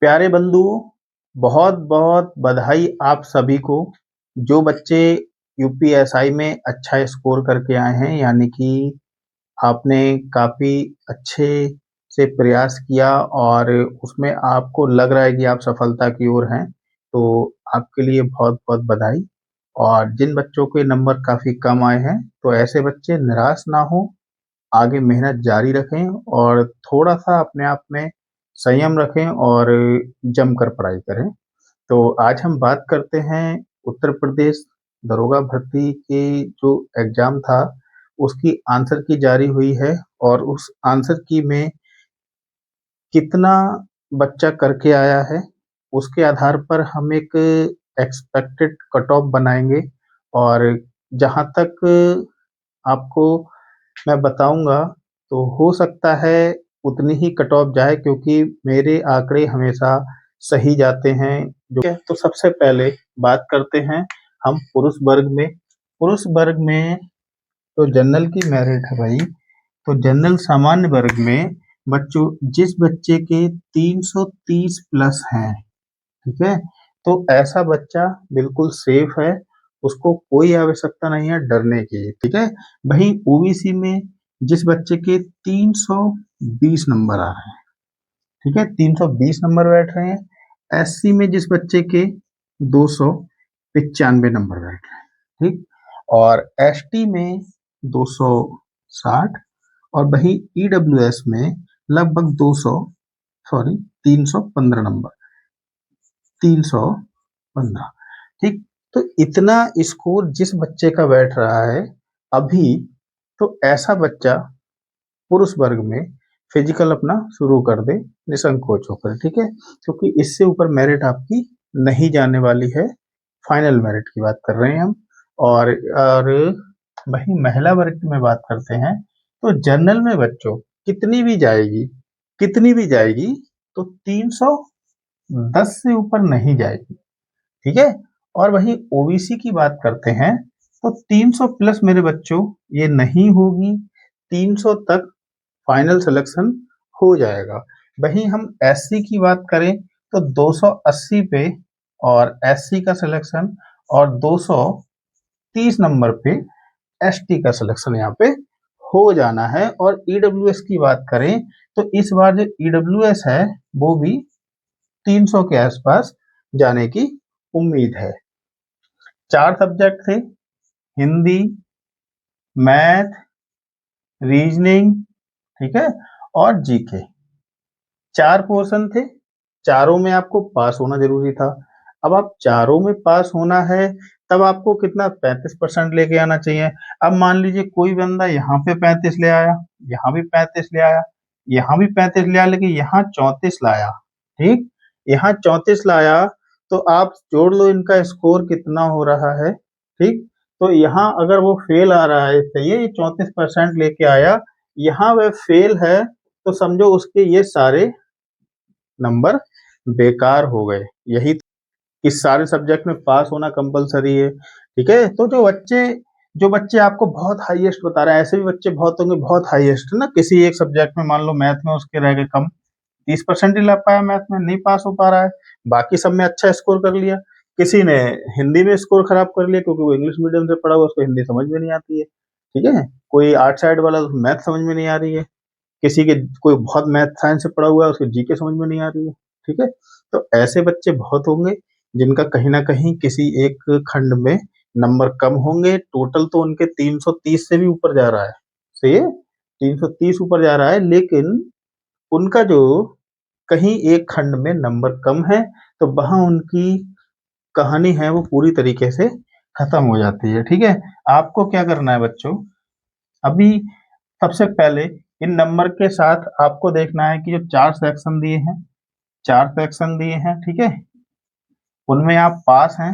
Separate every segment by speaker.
Speaker 1: प्यारे बंधुओं, बहुत बहुत बधाई आप सभी को। जो बच्चे यूपीएसआई में अच्छा स्कोर करके आए हैं, यानी कि आपने काफ़ी अच्छे से प्रयास किया और उसमें आपको लग रहा है कि आप सफलता की ओर हैं, तो आपके लिए बहुत बहुत बधाई। और जिन बच्चों के नंबर काफ़ी कम आए हैं, तो ऐसे बच्चे निराश ना हो, आगे मेहनत जारी रखें और थोड़ा सा अपने आप में संयम रखें और जमकर पढ़ाई करें। तो आज हम बात करते हैं उत्तर प्रदेश दरोगा भर्ती के जो एग्जाम था, उसकी आंसर की जारी हुई है और उस आंसर की में कितना बच्चा करके आया है, उसके आधार पर हम एक एक्सपेक्टेड कट ऑफ बनाएंगे। और जहाँ तक आपको मैं बताऊंगा, तो हो सकता है उतनी ही कट ऑफ जाए, क्योंकि मेरे आंकड़े हमेशा सही जाते हैं। तो सबसे पहले बात करते हैं हम पुरुष वर्ग में। पुरुष वर्ग में तो जनरल की मेरिट है भाई। तो जनरल सामान्य वर्ग में बच्चों, जिस बच्चे के 330 प्लस हैं, ठीक है, तो ऐसा बच्चा बिल्कुल सेफ है, उसको कोई आवश्यकता नहीं है डरने की, ठीक है। वहीं ओबीसी में जिस बच्चे के 320 नंबर आ रहे हैं, ठीक है, 320 नंबर बैठ रहे हैं। एससी में जिस बच्चे के 295 नंबर बैठ रहे हैं, ठीक। और एसटी में 260, और वहीं ईडब्ल्यूएस में लगभग 315 नंबर, 315, ठीक। तो इतना स्कोर जिस बच्चे का बैठ रहा है अभी, तो ऐसा बच्चा पुरुष वर्ग में फिजिकल अपना शुरू कर दे निसंकोच होकर, ठीक है, क्योंकि इससे ऊपर मेरिट आपकी नहीं जाने वाली है। फाइनल मेरिट की बात कर रहे हैं हम। और वही महिला वर्ग में बात करते हैं, तो जनरल में बच्चों कितनी भी जाएगी, तो 310 से ऊपर नहीं जाएगी, ठीक है। और वहीं ओबीसी की बात करते हैं, तो 300 प्लस मेरे बच्चों ये नहीं होगी, 300 तक फाइनल सिलेक्शन हो जाएगा। वहीं हम एससी की बात करें, तो 280 पे और एससी का सिलेक्शन, और 230 नंबर पे एसटी का सिलेक्शन यहाँ पे हो जाना है। और ईडब्ल्यूएस की बात करें, तो इस बार जो ईडब्ल्यूएस है वो भी 300 के आसपास जाने की उम्मीद है। 4 सब्जेक्ट थे: हिंदी, मैथ, रीजनिंग, ठीक है, और जीके। 4 पोर्शन थे, चारों में आपको पास होना जरूरी था। अब आप चारों में पास होना है, तब आपको कितना 35% लेके आना चाहिए। अब मान लीजिए कोई बंदा यहाँ पे 35 ले आया, यहाँ भी 35 ले आया, यहाँ भी 35 ले आया, लेकिन यहाँ 34 लाया, ठीक, यहाँ 34 लाया, तो आप जोड़ लो इनका स्कोर कितना हो रहा है, ठीक। तो यहाँ अगर वो फेल आ रहा है, सही है, ये 34% लेके आया, यहाँ वह फेल है, तो समझो उसके ये सारे नंबर बेकार हो गए। यही इस सारे सब्जेक्ट में पास होना कंपलसरी है, ठीक है। तो जो बच्चे आपको बहुत हाईएस्ट बता रहे हैं, ऐसे भी बच्चे बहुत होंगे बहुत हाईएस्ट ना, किसी एक सब्जेक्ट में मान लो मैथ में उसके रह गए कम, 30% ही ला पाया, मैथ में नहीं पास हो पा रहा है, बाकी सब में अच्छा स्कोर कर लिया। किसी ने हिंदी में स्कोर खराब कर लिया, क्योंकि वो इंग्लिश मीडियम से पढ़ा हुआ, उसको हिंदी समझ में नहीं आती है, ठीक है। कोई आर्ट साइड वाला, मैथ समझ में नहीं आ रही है। किसी के कोई बहुत मैथ साइंस से पढ़ा हुआ है, उसको जीके समझ में नहीं आ रही है, ठीक है। तो ऐसे बच्चे बहुत होंगे जिनका कहीं ना कहीं किसी एक खंड में नंबर कम होंगे। टोटल तो उनके 330 से भी ऊपर जा रहा है, सही है, 330 ऊपर जा रहा है, लेकिन उनका जो कहीं एक खंड में नंबर कम है, तो वहां उनकी कहानी है वो पूरी तरीके से खत्म हो जाती है, ठीक है। आपको क्या करना है बच्चों, अभी सबसे पहले इन नंबर के साथ आपको देखना है कि जो 4 सेक्शन दिए हैं, ठीक है, उनमें आप पास हैं,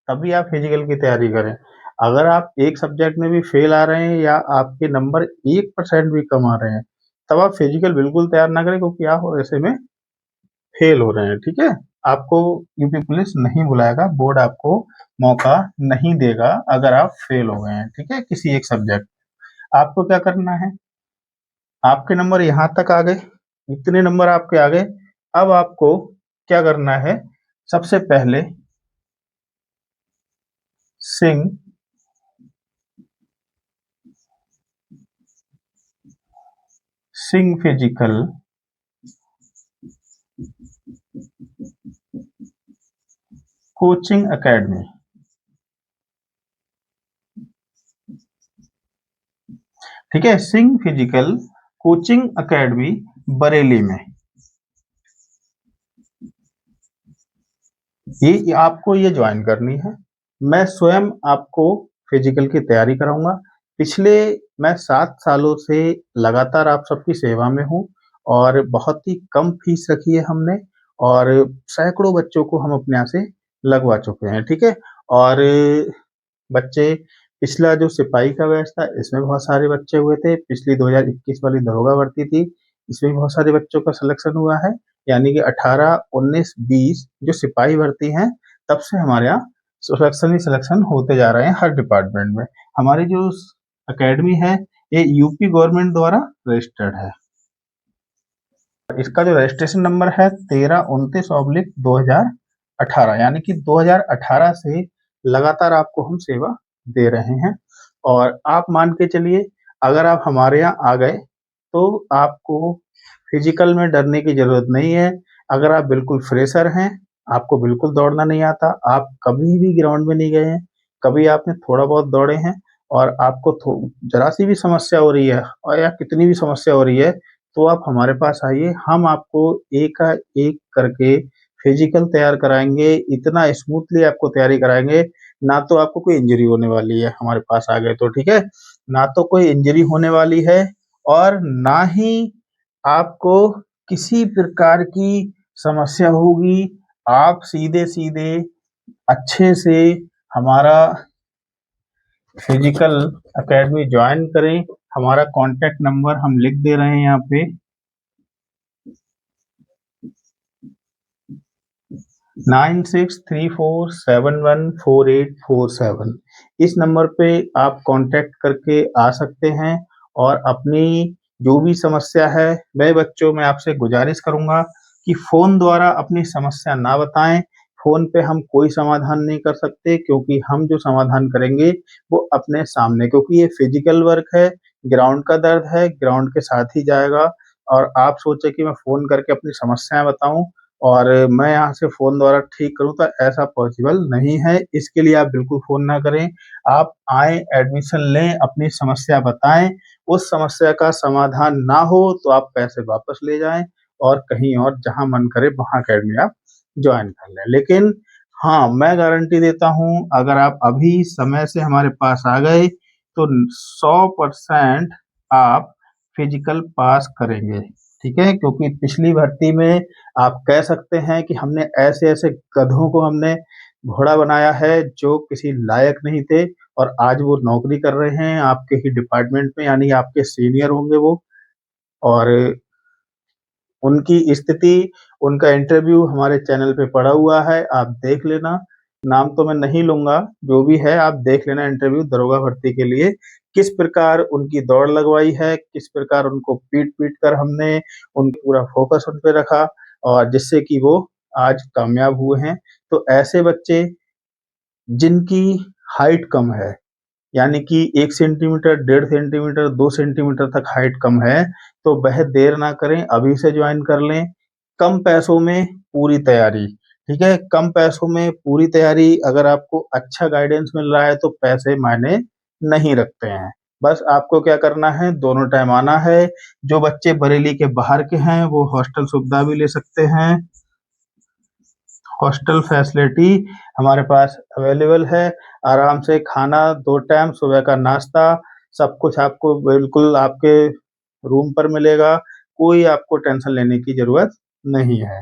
Speaker 1: तभी आप फिजिकल की तैयारी करें। अगर आप एक सब्जेक्ट में भी फेल आ रहे हैं, या आपके नंबर 1% भी कम आ रहे हैं, तब आप फिजिकल बिल्कुल तैयार ना करें, क्योंकि आप ऐसे में फेल हो रहे हैं, ठीक है। आपको यूपी पुलिस नहीं बुलाएगा, बोर्ड आपको मौका नहीं देगा अगर आप फेल हो गए हैं, ठीक है, किसी एक सब्जेक्ट। आपको क्या करना है, आपके नंबर यहाँ तक आ गए, इतने नंबर आपके आ गए। अब आपको क्या करना है, सबसे पहले सिंग फिजिकल कोचिंग एकेडमी, ठीक है, Singh physical coaching academy Bareilly में, ये आपको ये ज्वाइन करनी है। मैं स्वयं आपको फिजिकल की तैयारी कराऊंगा। पिछले मैं 7 सालों से लगातार आप सबकी सेवा में हूँ और बहुत ही कम फीस रखी है हमने और सैकड़ों बच्चों को हम अपने यहाँ से लगवा चुके हैं, ठीक है। और बच्चे, पिछला जो सिपाही का बैच था इसमें बहुत सारे बच्चे हुए थे, पिछली 2021 वाली दरोगा भर्ती थी इसमें बहुत सारे बच्चों का सिलेक्शन हुआ है, यानी कि 18, 19, 20 जो सिपाही भर्ती हैं तब से हमारे यहाँ सिलेक्शन ही सिलेक्शन होते जा रहे हैं हर डिपार्टमेंट में। हमारी जो एकेडमी है ये यूपी गवर्नमेंट द्वारा रजिस्टर्ड है। इसका जो रजिस्ट्रेशन नंबर है 1329/2018, यानी कि 2018 से लगातार आपको हम सेवा दे रहे हैं। और आप मान के चलिए, अगर आप हमारे यहाँ आ गए तो आपको फिजिकल में डरने की जरूरत नहीं है। अगर आप बिल्कुल फ्रेशर हैं, आपको बिल्कुल दौड़ना नहीं आता, आप कभी भी ग्राउंड में नहीं गए हैं, कभी आपने थोड़ा बहुत दौड़े हैं और आपको जरा सी भी समस्या हो रही है और या कितनी भी समस्या हो रही है तो आप हमारे पास आइए, हम आपको एक करके फिजिकल तैयार कराएंगे, इतना स्मूथली आपको तैयारी कराएंगे, ना तो आपको कोई इंजरी होने वाली है हमारे पास आ गए तो, ठीक है, ना तो कोई इंजरी होने वाली है और ना ही आपको किसी प्रकार की समस्या होगी। आप सीधे सीधे अच्छे से हमारा फिजिकल एकेडमी ज्वाइन करें। हमारा कॉन्टैक्ट नंबर हम लिख दे रहे हैं यहाँ पे, 9634714847। इस नंबर पे आप कांटेक्ट करके आ सकते हैं और अपनी जो भी समस्या है, मैं आपसे गुजारिश करूंगा कि फोन द्वारा अपनी समस्या ना बताएं। फोन पे हम कोई समाधान नहीं कर सकते, क्योंकि हम जो समाधान करेंगे वो अपने सामने, क्योंकि ये फिजिकल वर्क है, ग्राउंड का दर्द है, ग्राउंड के साथ ही जाएगा। और आप सोचे कि मैं फोन करके अपनी समस्याएं बताऊं और मैं यहाँ से फोन द्वारा ठीक करूँ, तो ऐसा पॉसिबल नहीं है। इसके लिए आप बिल्कुल फोन ना करें, आप आए, एडमिशन लें, अपनी समस्या बताएं। उस समस्या का समाधान ना हो तो आप पैसे वापस ले जाएं और कहीं और जहां मन करे वहां अकेडमी आप ज्वाइन कर लें। लेकिन हाँ, मैं गारंटी देता हूं, अगर आप अभी समय से हमारे पास आ गए तो 100% आप फिजिकल पास करेंगे, ठीक है। क्योंकि पिछली भर्ती में आप कह सकते हैं कि हमने ऐसे ऐसे गधों को हमने घोड़ा बनाया है जो किसी लायक नहीं थे और आज वो नौकरी कर रहे हैं आपके ही डिपार्टमेंट में, यानी आपके सीनियर होंगे वो। और उनकी स्थिति, उनका इंटरव्यू हमारे चैनल पे पड़ा हुआ है, आप देख लेना। नाम तो मैं नहीं लूंगा, जो भी है आप देख लेना इंटरव्यू दरोगा भर्ती के लिए, किस प्रकार उनकी दौड़ लगवाई है, किस प्रकार उनको पीट पीट कर हमने उनका पूरा फोकस उन पे रखा और जिससे कि वो आज कामयाब हुए हैं। तो ऐसे बच्चे जिनकी हाइट कम है, यानी कि 1 सेंटीमीटर, 1.5 सेंटीमीटर, 2 सेंटीमीटर तक हाइट कम है, तो वह देर ना करें, अभी से ज्वाइन कर लें। कम पैसों में पूरी तैयारी, ठीक है, कम पैसों में पूरी तैयारी। अगर आपको अच्छा गाइडेंस मिल रहा है तो पैसे मायने नहीं रखते हैं। बस आपको क्या करना है, दोनों टाइम आना है। जो बच्चे बरेली के बाहर के हैं वो हॉस्टल सुविधा भी ले सकते हैं, हॉस्टल फैसिलिटी हमारे पास अवेलेबल है। आराम से खाना 2 टाइम, सुबह का नाश्ता, सब कुछ आपको बिल्कुल आपके रूम पर मिलेगा। कोई आपको टेंशन लेने की जरूरत नहीं है।